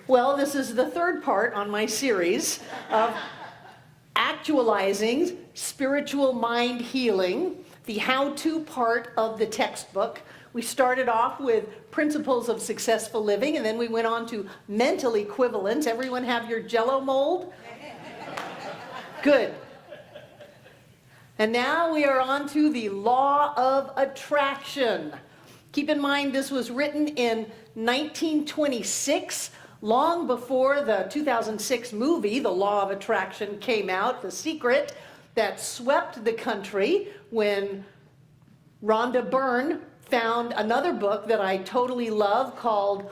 Well, this is the third part on my series of actualizing spiritual mind healing, the how-to part of the textbook. We started off with principles of successful living, and then we went on to mental equivalence. Everyone have your Jell-O mold? Good. And now we are on to the law of attraction. Keep in mind this was written in 1926, long before the 2006 movie, The Law of Attraction, came out, The Secret, that swept the country when Rhonda Byrne found another book that I totally love called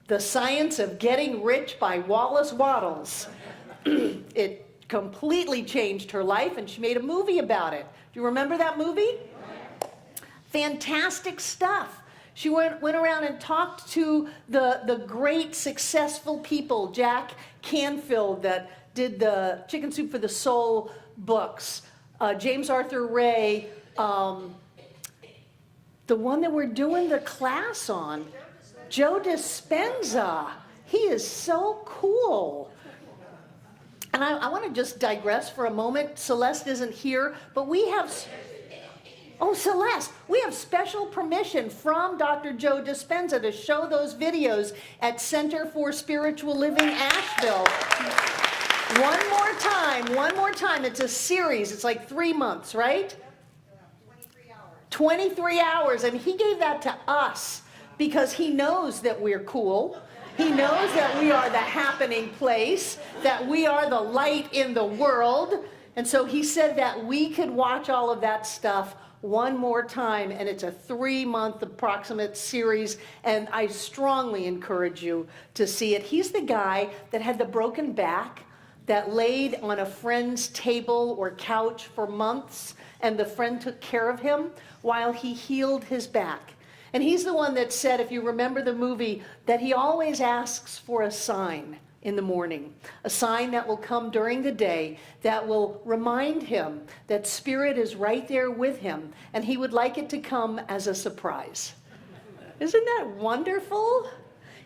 The Science of Getting Rich by Wallace Wattles. It completely changed her life, and she made a movie about it. Do you remember that movie? Fantastic stuff. She went around and talked to the great successful people, Jack Canfield that did the Chicken Soup for the Soul books, James Arthur Ray, the one that we're doing the class on, Joe Dispenza. He is so cool. And I want to just digress for a moment. Celeste isn't here, but we have... Oh, Celeste, we have special permission from Dr. Joe Dispenza to show those videos at Center for Spiritual Living, Asheville. One more time. It's a series. It's like 3 months, right? 23 hours. 23 hours, and he gave that to us because he knows that we're cool. He knows that we are the happening place, that we are the light in the world. And so he said that we could watch all of that stuff one more time, and it's a 3-month approximate series, and I strongly encourage you to see it. He's the guy that had the broken back, that laid on a friend's table or couch for months, and the friend took care of him while he healed his back. And he's the one that said, if you remember the movie, that he always asks for a sign in the morning, a sign that will come during the day that will remind him that Spirit is right there with him, and he would like it to come as a surprise. Isn't that wonderful?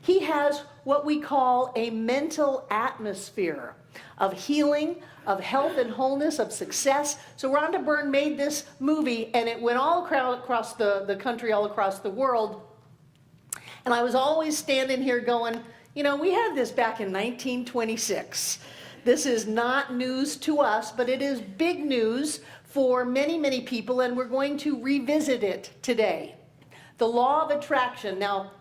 He has what we call a mental atmosphere of healing, of health and wholeness, of success. So Rhonda Byrne made this movie, and it went all across the country, all across the world. And I was always standing here going, you know, we had this back in 1926. This is not news to us, but it is big news for many, many people, and we're going to revisit it today. The law of attraction. Now,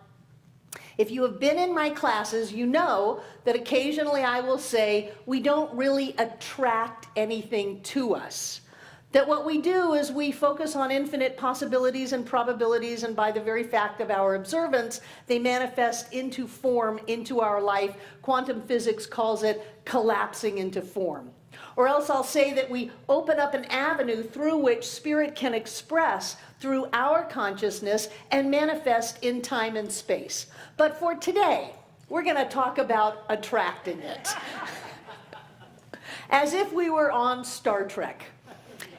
if you have been in my classes, you know that occasionally I will say we don't really attract anything to us. That what we do is we focus on infinite possibilities and probabilities, and by the very fact of our observance, they manifest into form, into our life. Quantum physics calls it collapsing into form. Or else I'll say that we open up an avenue through which Spirit can express through our consciousness and manifest in time and space. But for today, we're going to talk about attracting it. As if we were on Star Trek,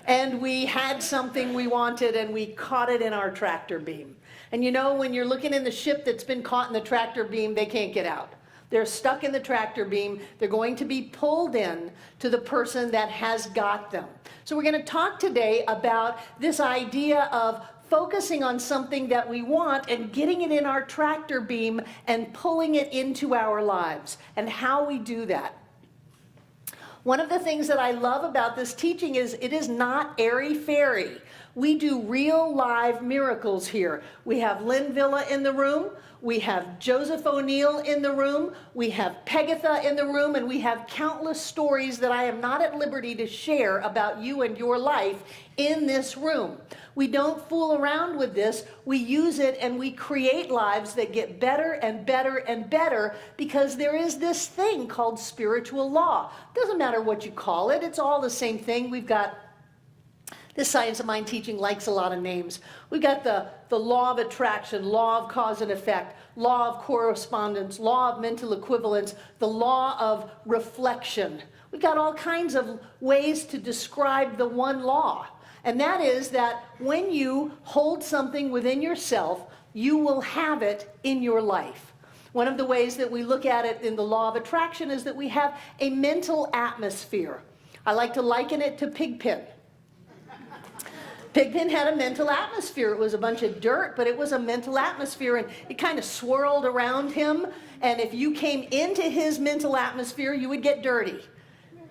and we had something we wanted, and we caught it in our tractor beam. And you know, when you're looking in the ship that's been caught in the tractor beam, they can't get out. They're stuck in the tractor beam. They're going to be pulled in to the person that has got them. So we're going to talk today about this idea of focusing on something that we want and getting it in our tractor beam and pulling it into our lives, and how we do that. One of the things that I love about this teaching is it is not airy-fairy. We do real live miracles here. We have Lynn Villa in the room. We have Joseph O'Neill in the room. We have Pegatha in the room. And we have countless stories that I am not at liberty to share about you and your life in this room. We don't fool around with this. We use it, and we create lives that get better and better and better, because there is this thing called spiritual law. Doesn't matter what you call it. It's all the same thing. We've got this Science of Mind teaching likes a lot of names. We've got the law of attraction, law of cause and effect, law of correspondence, law of mental equivalence, the law of reflection. We've got all kinds of ways to describe the one law. And that is that when you hold something within yourself, you will have it in your life. One of the ways that we look at it in the law of attraction is that we have a mental atmosphere. I like to liken it to Pigpen. Pigpen had a mental atmosphere. It was a bunch of dirt, but it was a mental atmosphere, and it kind of swirled around him. And if you came into his mental atmosphere, you would get dirty.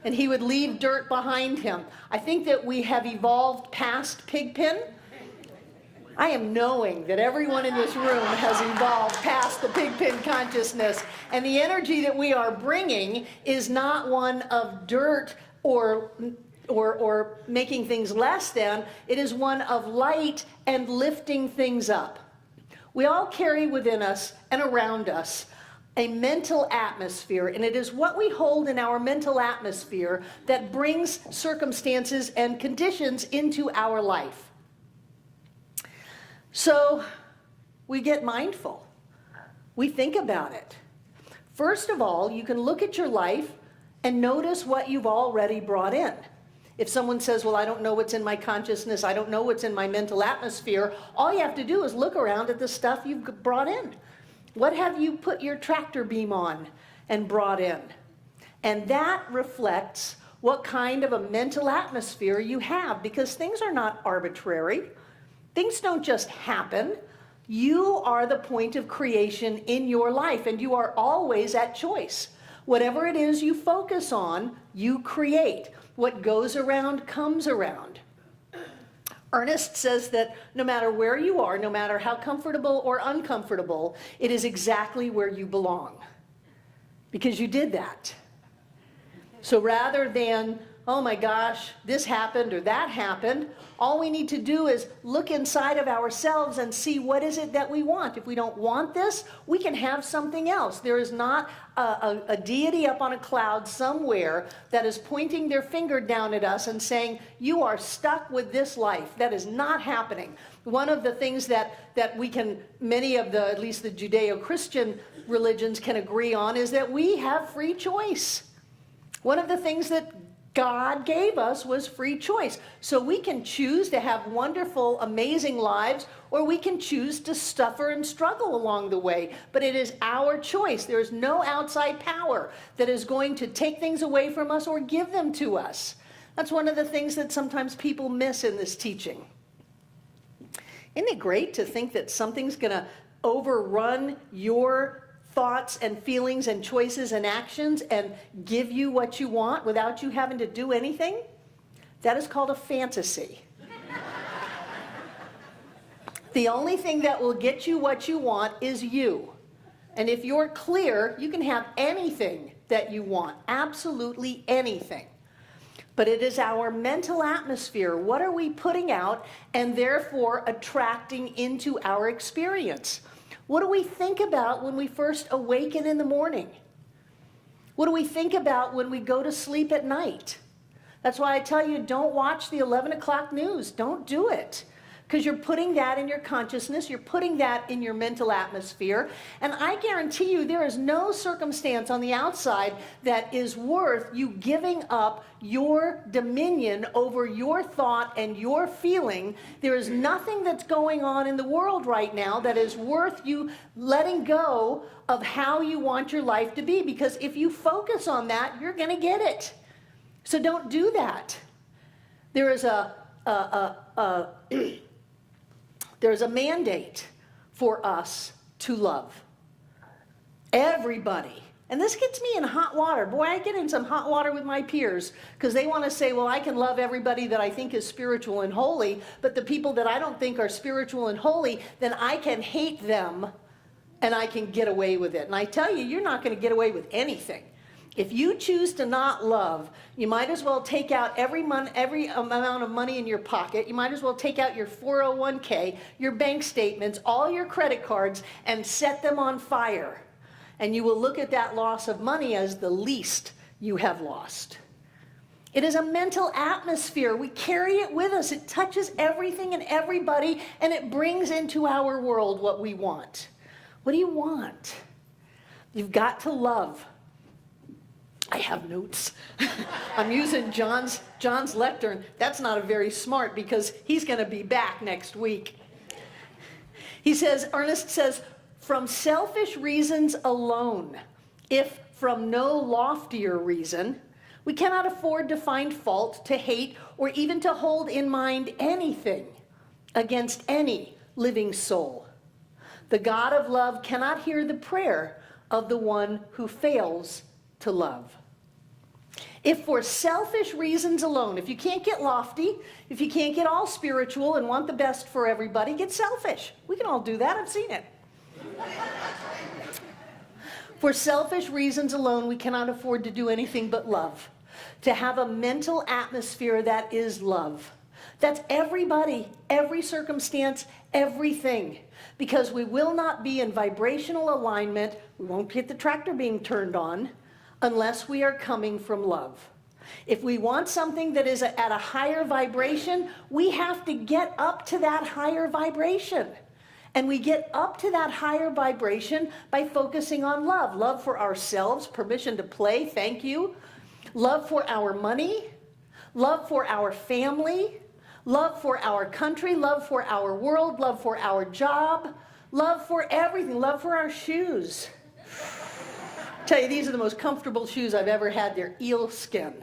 And he would leave dirt behind him. I think that we have evolved past Pigpen. I am knowing that everyone in this room has evolved past the Pigpen consciousness. And the energy that we are bringing is not one of dirt or making things less than. It is one of light and lifting things up. We all carry within us and around us a mental atmosphere, and it is what we hold in our mental atmosphere that brings circumstances and conditions into our life. So we get mindful. We think about it. First of all, you can look at your life and notice what you've already brought in. If someone says, well, I don't know what's in my consciousness, I don't know what's in my mental atmosphere, all you have to do is look around at the stuff you've brought in. What have you put your tractor beam on and brought in? And that reflects what kind of a mental atmosphere you have, because things are not arbitrary. Things don't just happen. You are the point of creation in your life, and you are always at choice. Whatever it is you focus on, you create. What goes around comes around. Ernest says that no matter where you are, no matter how comfortable or uncomfortable, it is exactly where you belong, because you did that. So rather than, oh my gosh, this happened or that happened, all we need to do is look inside of ourselves and see what is it that we want. If we don't want this, we can have something else. There is not a deity up on a cloud somewhere that is pointing their finger down at us and saying, you are stuck with this life. That is not happening. One of the things that we can, many of the, at least the Judeo-Christian religions can agree on, is that we have free choice. One of the things that God gave us was free choice. So we can choose to have wonderful, amazing lives, or we can choose to suffer and struggle along the way. But it is our choice. There is no outside power that is going to take things away from us or give them to us. That's one of the things that sometimes people miss in this teaching. Isn't it great to think that something's going to overrun your thoughts and feelings and choices and actions and give you what you want without you having to do anything? That is called a fantasy. The only thing that will get you what you want is you. And if you're clear, you can have anything that you want, absolutely anything. But it is our mental atmosphere. What are we putting out and therefore attracting into our experience? What do we think about when we first awaken in the morning? What do we think about when we go to sleep at night? That's why I tell you, don't watch the 11 o'clock news. Don't do it. Because you're putting that in your consciousness, you're putting that in your mental atmosphere. And I guarantee you there is no circumstance on the outside that is worth you giving up your dominion over your thought and your feeling. There is nothing that's going on in the world right now that is worth you letting go of how you want your life to be. Because if you focus on that, you're going to get it. So don't do that. There is there's a mandate for us to love everybody. And this gets me in hot water. Boy, I get in some hot water with my peers because they want to say, well, I can love everybody that I think is spiritual and holy, but the people that I don't think are spiritual and holy, then I can hate them and I can get away with it. And I tell you, you're not going to get away with anything. If you choose to not love, you might as well take out every amount of money in your pocket. You might as well take out your 401k, your bank statements, all your credit cards, and set them on fire. And you will look at that loss of money as the least you have lost. It is a mental atmosphere. We carry it with us. It touches everything and everybody, and it brings into our world what we want. What do you want? You've got to love. I have notes. I'm using John's lectern. That's not very smart because he's going to be back next week. Ernest says, from selfish reasons alone, if from no loftier reason, we cannot afford to find fault, to hate, or even to hold in mind anything against any living soul. The God of love cannot hear the prayer of the one who fails to love. If for selfish reasons alone, if you can't get lofty, if you can't get all spiritual and want the best for everybody, get selfish. We can all do that. I've seen it. For selfish reasons alone, we cannot afford to do anything but love. To have a mental atmosphere that is love. That's everybody, every circumstance, everything. Because we will not be in vibrational alignment, we won't get the tractor being turned on, unless we are coming from love. If we want something that is at a higher vibration, we have to get up to that higher vibration. And we get up to that higher vibration by focusing on love. Love for ourselves, permission to play, thank you. Love for our money, love for our family, love for our country, love for our world, love for our job, love for everything, love for our shoes. Tell you, these are the most comfortable shoes I've ever had. They're eel skin.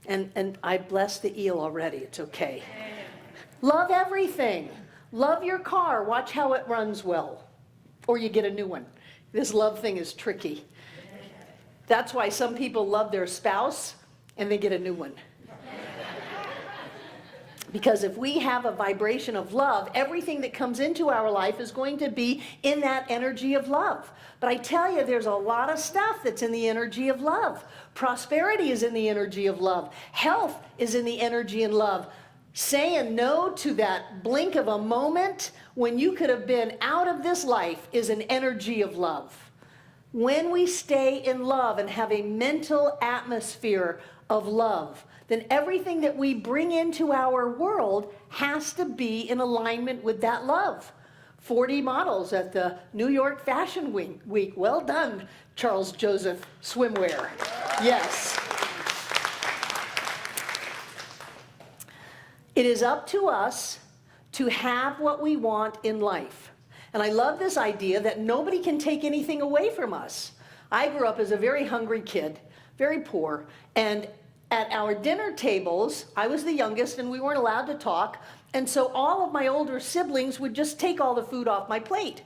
And I bless the eel already. It's okay. Love everything. Love your car. Watch how it runs well. Or you get a new one. This love thing is tricky. That's why some people love their spouse and they get a new one. Because if we have a vibration of love, everything that comes into our life is going to be in that energy of love. But I tell you, there's a lot of stuff that's in the energy of love. Prosperity is in the energy of love. Health is in the energy of love. Saying no to that blink of a moment when you could have been out of this life is an energy of love. When we stay in love and have a mental atmosphere of love, then everything that we bring into our world has to be in alignment with that love. 40 models at the New York Fashion Week. Well done, Charles Joseph Swimwear. Yes. It is up to us to have what we want in life. And I love this idea that nobody can take anything away from us. I grew up as a very hungry kid, very poor, and at our dinner tables, I was the youngest and we weren't allowed to talk, and so all of my older siblings would just take all the food off my plate.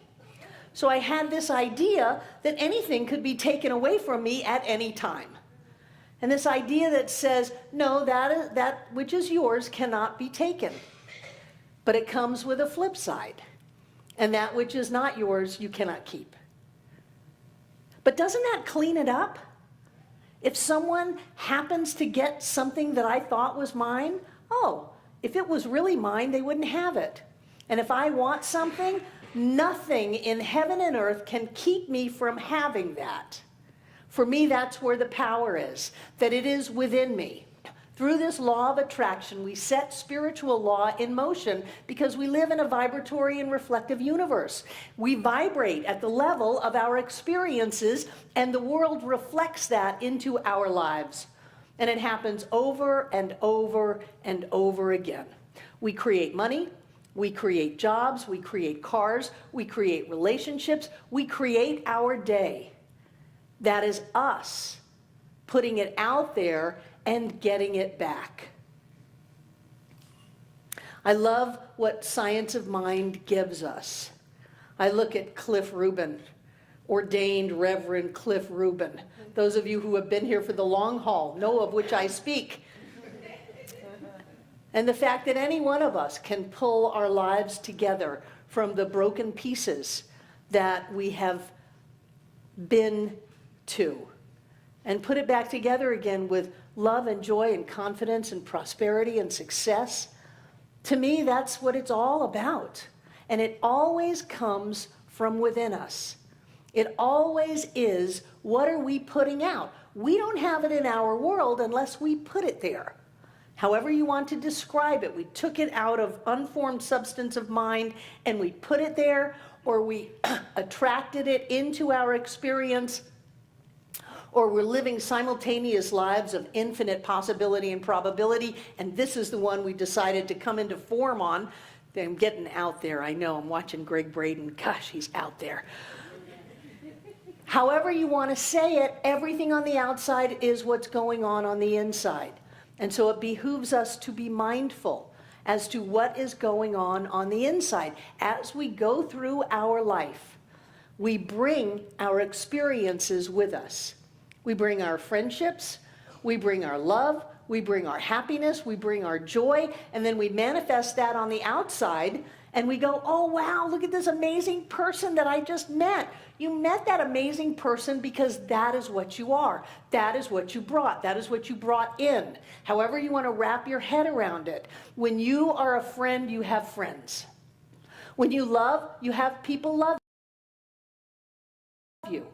So I had this idea that anything could be taken away from me at any time. And this idea that says, no, that which is yours cannot be taken. But it comes with a flip side. And that which is not yours, you cannot keep. But doesn't that clean it up? If someone happens to get something that I thought was mine, oh, if it was really mine, they wouldn't have it. And if I want something, nothing in heaven and earth can keep me from having that. For me, that's where the power is, that it is within me. Through this law of attraction, we set spiritual law in motion because we live in a vibratory and reflective universe. We vibrate at the level of our experiences, and the world reflects that into our lives. And it happens over and over and over again. We create money, we create jobs, we create cars, we create relationships, we create our day. That is us putting it out there and getting it back. I love what Science of Mind gives us. I look at Cliff Rubin, ordained Reverend Cliff Rubin. Those of you who have been here for the long haul know of which I speak. And the fact that any one of us can pull our lives together from the broken pieces that we have been to and put it back together again with love and joy and confidence and prosperity and success. To me, that's what it's all about. And it always comes from within us. It always is, what are we putting out? We don't have it in our world unless we put it there. However you want to describe it, we took it out of unformed substance of mind and we put it there, or we attracted it into our experience, or we're living simultaneous lives of infinite possibility and probability, and this is the one we decided to come into form on. I'm getting out there. I know, I'm watching Greg Braden. Gosh, he's out there. However you want to say it, everything on the outside is what's going on the inside. And so it behooves us to be mindful as to what is going on the inside. As we go through our life, we bring our experiences with us. We bring our friendships, we bring our love, we bring our happiness, we bring our joy, and then we manifest that on the outside, and we go, oh wow, look at this amazing person that I just met. You met that amazing person because that is what you are. That is what you brought. That is what you brought in. However you want to wrap your head around it. When you are a friend, you have friends. When you love, you have people love you.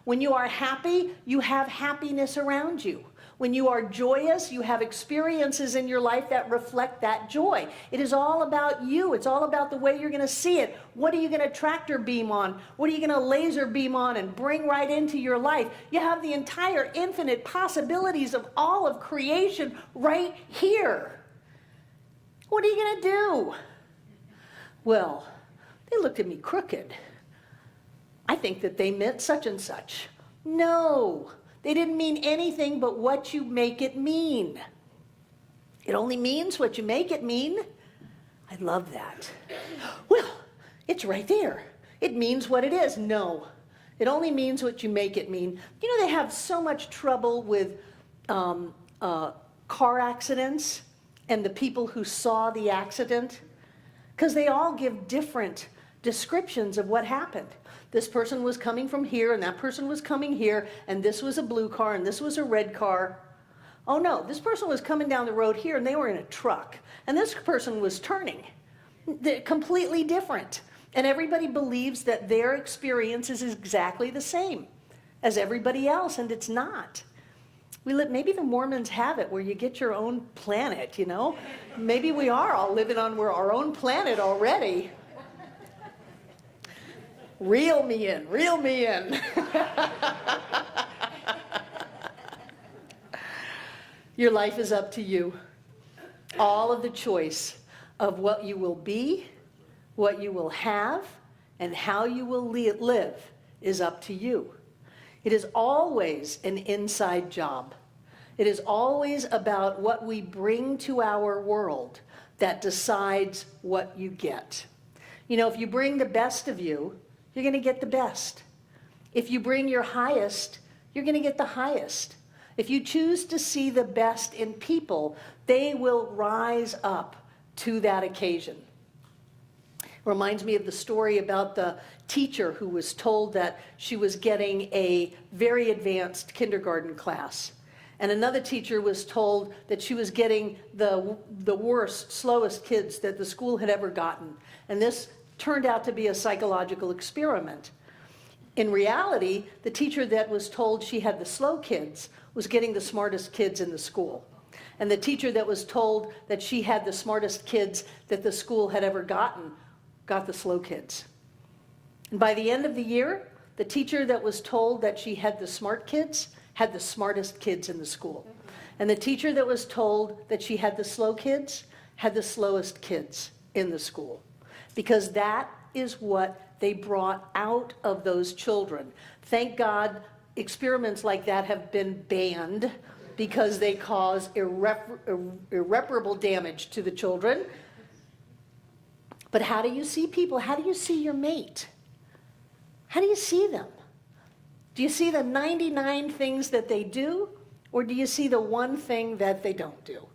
When you are happy, you have happiness around you. When you are joyous, you have experiences in your life that reflect that joy. It is all about you. It's all about the way you're going to see it. What are you going to tractor beam on? What are you going to laser beam on and bring right into your life? You have the entire infinite possibilities of all of creation right here. What are you going to do? Well, they looked at me crooked. I think that they meant such and such. No. They didn't mean anything but what you make it mean. It only means what you make it mean. I love that. Well, it's right there. It means what it is. No, it only means what you make it mean. You know, they have so much trouble with car accidents and the people who saw the accident, because they all give different descriptions of what happened. This person was coming from here, and that person was coming here, and this was a blue car, and this was a red car. Oh no, this person was coming down the road here, and they were in a truck, and this person was turning. They're completely different. And everybody believes that their experience is exactly the same as everybody else, and it's not. Maybe the Mormons have it where you get your own planet, you know? Maybe we are all living on our own planet already. Reel me in, reel me in. Your life is up to you. All of the choice of what you will be, what you will have, and how you will live is up to you. It is always an inside job. It is always about what we bring to our world that decides what you get. You know, if you bring the best of you, you're going to get the best. If you bring your highest, you're going to get the highest. If you choose to see the best in people, they will rise up to that occasion. Reminds me of the story about the teacher who was told that she was getting a very advanced kindergarten class. And another teacher was told that she was getting the worst, slowest kids that the school had ever gotten. And this turned out to be a psychological experiment. In reality, the teacher that was told she had the slow kids was getting the smartest kids in the school. And the teacher that was told that she had the smartest kids that the school had ever gotten got the slow kids. And by the end of the year, the teacher that was told that she had the smart kids had the smartest kids in the school. And the teacher that was told that she had the slow kids had the slowest kids in the school. Because that is what they brought out of those children. Thank God experiments like that have been banned because they cause irreparable damage to the children. But how do you see people? How do you see your mate? How do you see them? Do you see the 99 things that they do, or do you see the one thing that they don't do?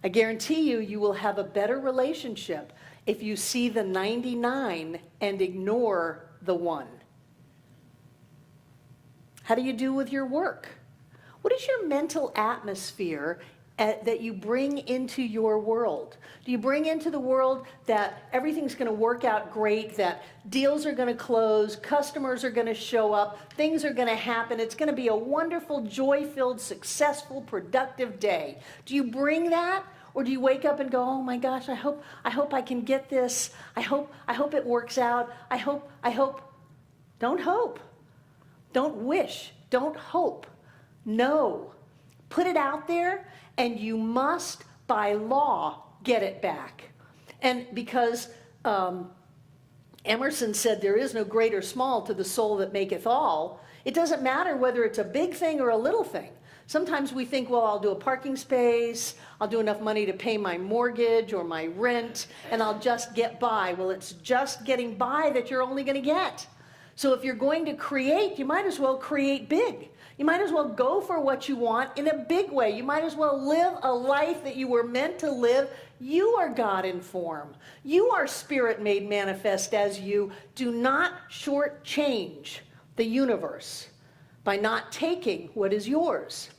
I guarantee you, you will have a better relationship if you see the 99 and ignore the one. How do you do with your work? What is your mental atmosphere that you bring into your world? Do you bring into the world that everything's going to work out great, that deals are going to close, customers are going to show up, things are going to happen, it's going to be a wonderful, joy-filled, successful, productive day? Do you bring that? Or do you wake up and go, oh my gosh, I hope I can get this. I hope it works out. I hope. Don't hope. Don't wish. Don't hope. No. Put it out there, and you must, by law, get it back. And because Emerson said there is no great or small to the soul that maketh all, it doesn't matter whether it's a big thing or a little thing. Sometimes we think, well, I'll do a parking space, I'll do enough money to pay my mortgage or my rent, and I'll just get by. Well, it's just getting by that you're only going to get. So if you're going to create, you might as well create big. You might as well go for what you want in a big way. You might as well live a life that you were meant to live. You are God in form. You are spirit made manifest as you. Do not shortchange the universe by not taking what is yours.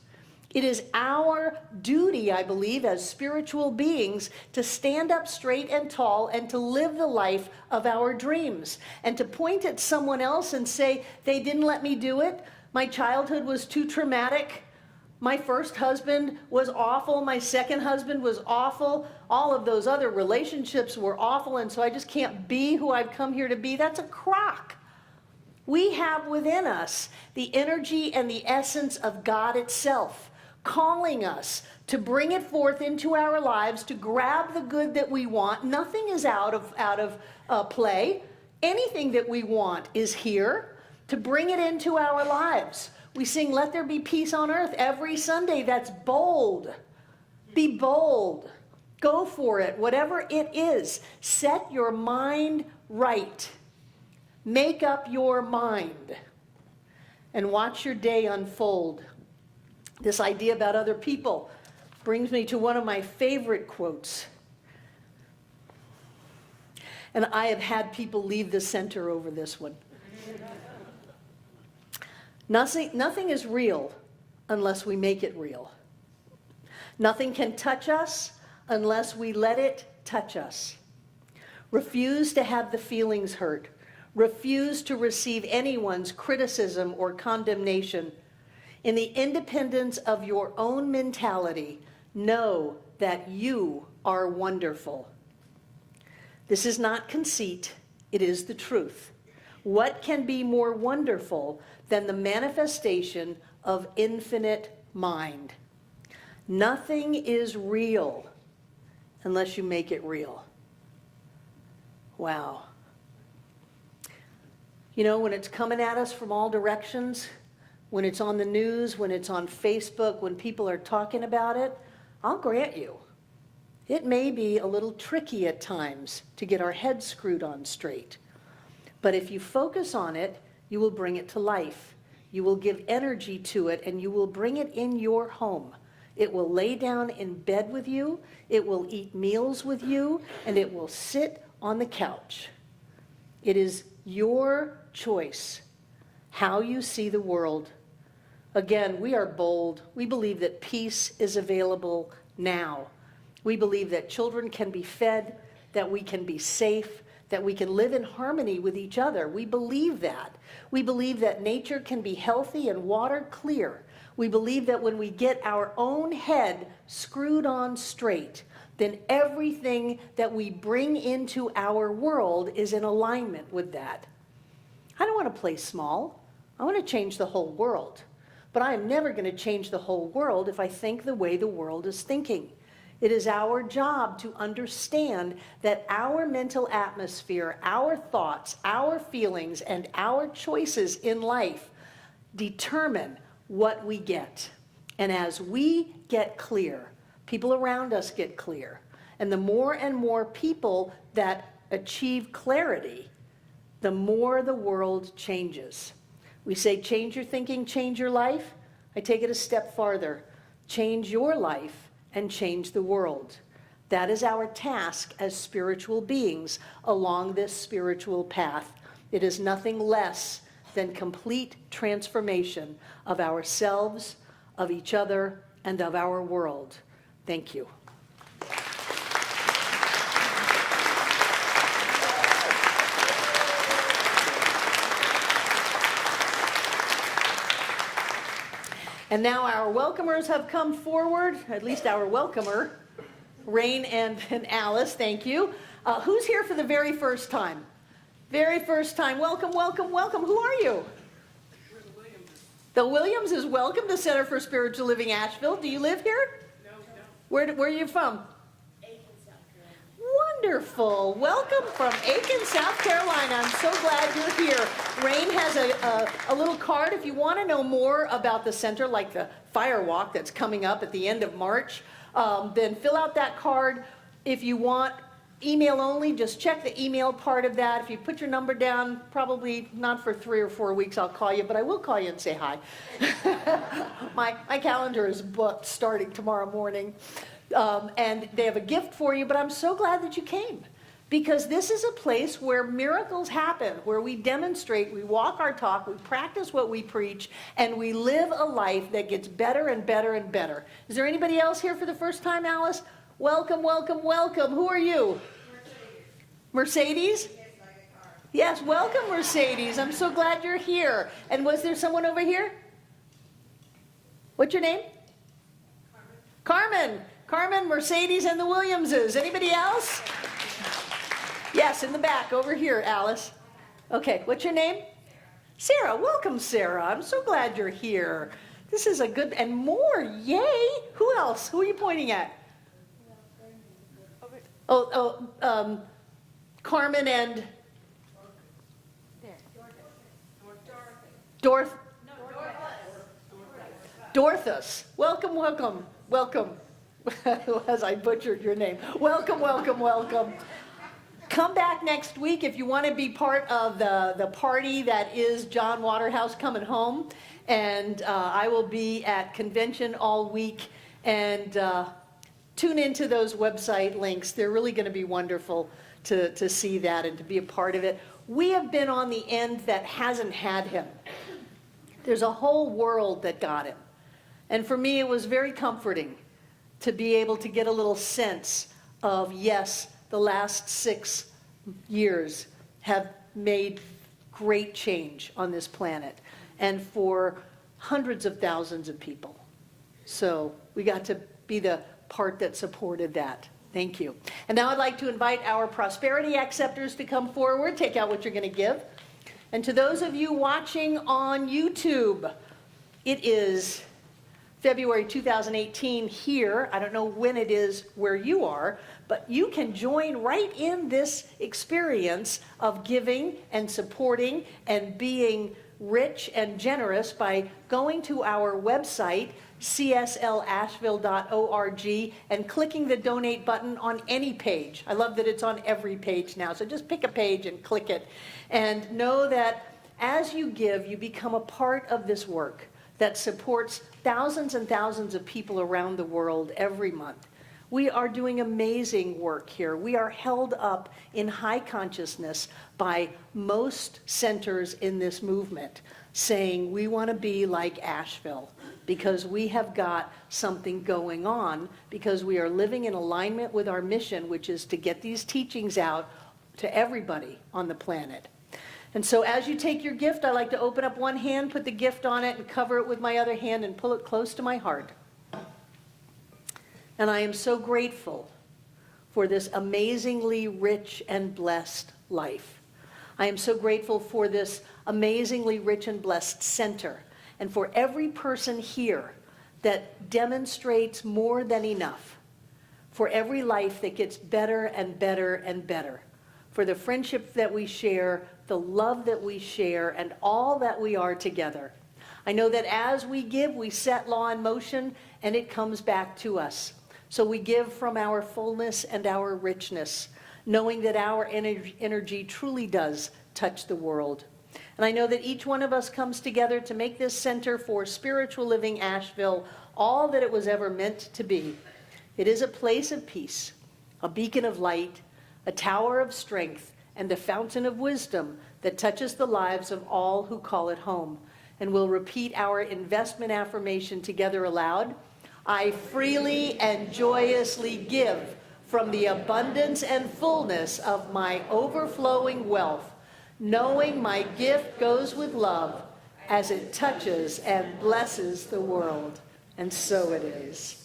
It is our duty, I believe, as spiritual beings to stand up straight and tall and to live the life of our dreams. And to point at someone else and say, they didn't let me do it. My childhood was too traumatic. My first husband was awful. My second husband was awful. All of those other relationships were awful. And so I just can't be who I've come here to be. That's a crock. We have within us the energy and the essence of God itself, calling us to bring it forth into our lives, to grab the good that we want. Nothing is out of play. Anything that we want is here, to bring it into our lives. We sing, "Let there be peace on earth" every Sunday. That's bold. Be bold. Go for it. Whatever it is, set your mind right. Make up your mind and watch your day unfold. This idea about other people brings me to one of my favorite quotes. And I have had people leave the center over this one. Nothing is real unless we make it real. Nothing can touch us unless we let it touch us. Refuse to have the feelings hurt. Refuse to receive anyone's criticism or condemnation. In the independence of your own mentality, know that you are wonderful. This is not conceit, it is the truth. What can be more wonderful than the manifestation of infinite mind? Nothing is real unless you make it real. Wow. You know, when it's coming at us from all directions, when it's on the news, when it's on Facebook, when people are talking about it, I'll grant you, it may be a little tricky at times to get our heads screwed on straight. But if you focus on it, you will bring it to life. You will give energy to it, and you will bring it in your home. It will lay down in bed with you, it will eat meals with you, and it will sit on the couch. It is your choice how you see the world. Again, we are bold. We believe that peace is available now. We believe that children can be fed, that we can be safe, that we can live in harmony with each other. We believe that. We believe that nature can be healthy and water clear. We believe that when we get our own head screwed on straight, then everything that we bring into our world is in alignment with that. I don't want to play small. I want to change the whole world. But I am never going to change the whole world if I think the way the world is thinking. It is our job to understand that our mental atmosphere, our thoughts, our feelings, and our choices in life determine what we get. And as we get clear, people around us get clear. And the more and more people that achieve clarity, the more the world changes. We say, change your thinking, change your life. I take it a step farther. Change your life and change the world. That is our task as spiritual beings along this spiritual path. It is nothing less than complete transformation of ourselves, of each other, and of our world. Thank you. And now our welcomers have come forward, at least our welcomer, Rain and Alice, thank you. Who's here for the very first time? Very first time. Welcome, welcome, welcome. Who are you? We're the Williams. The Williams is welcome to Center for Spiritual Living Asheville. Do you live here? No. Where are you from? Aiken, South Carolina. Wonderful. Welcome from Aiken, South Carolina. I'm so glad you're here. Rain has a little card if you want to know more about the center, like the fire walk that's coming up at the end of March. Then fill out that card. If you want email only, just check the email part of that. If you put your number down, probably not for 3 or 4 weeks I'll call you, but I will call you and say hi. My calendar is booked starting tomorrow morning. And they have a gift for you, but I'm so glad that you came. Because this is a place where miracles happen, where we demonstrate, we walk our talk, we practice what we preach, and we live a life that gets better and better and better. Is there anybody else here for the first time, Alice? Welcome, welcome, welcome. Who are you? Mercedes? Yes, welcome, Mercedes. I'm so glad you're here. And was there someone over here? What's your name? Carmen. Carmen, Mercedes, and the Williamses. Anybody else? Yes, in the back, over here, Alice. Okay, what's your name? Sarah. Welcome, Sarah. I'm so glad you're here. This is a good, and more, yay. Who else? Who are you pointing at? Carmen and Dorthus. Welcome, welcome, welcome. As I butchered your name. Welcome, welcome, welcome. Come back next week if you want to be part of the party that is John Waterhouse Coming Home. And I will be at convention all week. And tune into those website links. They're really going to be wonderful to see that and to be a part of it. We have been on the end that hasn't had him. There's a whole world that got him. And for me, it was very comforting to be able to get a little sense of, yes, the last 6 years have made great change on this planet and for hundreds of thousands of people. So we got to be the part that supported that. Thank you. And now I'd like to invite our prosperity acceptors to come forward, take out what you're going to give. And to those of you watching on YouTube, it is February 2018 here. I don't know when it is where you are, but you can join right in this experience of giving and supporting and being rich and generous by going to our website, cslasheville.org, and clicking the donate button on any page. I love that it's on every page now, so just pick a page and click it. And know that as you give, you become a part of this work that supports thousands and thousands of people around the world every month. We are doing amazing work here. We are held up in high consciousness by most centers in this movement, saying we want to be like Asheville because we have got something going on, because we are living in alignment with our mission, which is to get these teachings out to everybody on the planet. And so as you take your gift, I like to open up one hand, put the gift on it, and cover it with my other hand and pull it close to my heart. And I am so grateful for this amazingly rich and blessed life. I am so grateful for this amazingly rich and blessed center, and for every person here that demonstrates more than enough, for every life that gets better and better and better, for the friendship that we share, the love that we share, and all that we are together. I know that as we give, we set law in motion, and it comes back to us. So we give from our fullness and our richness, knowing that our energy truly does touch the world. And I know that each one of us comes together to make this center for spiritual living Asheville all that it was ever meant to be. It is a place of peace, a beacon of light, a tower of strength, and a fountain of wisdom that touches the lives of all who call it home. And we'll repeat our investment affirmation together aloud. I freely and joyously give from the abundance and fullness of my overflowing wealth, knowing my gift goes with love as it touches and blesses the world. And so it is.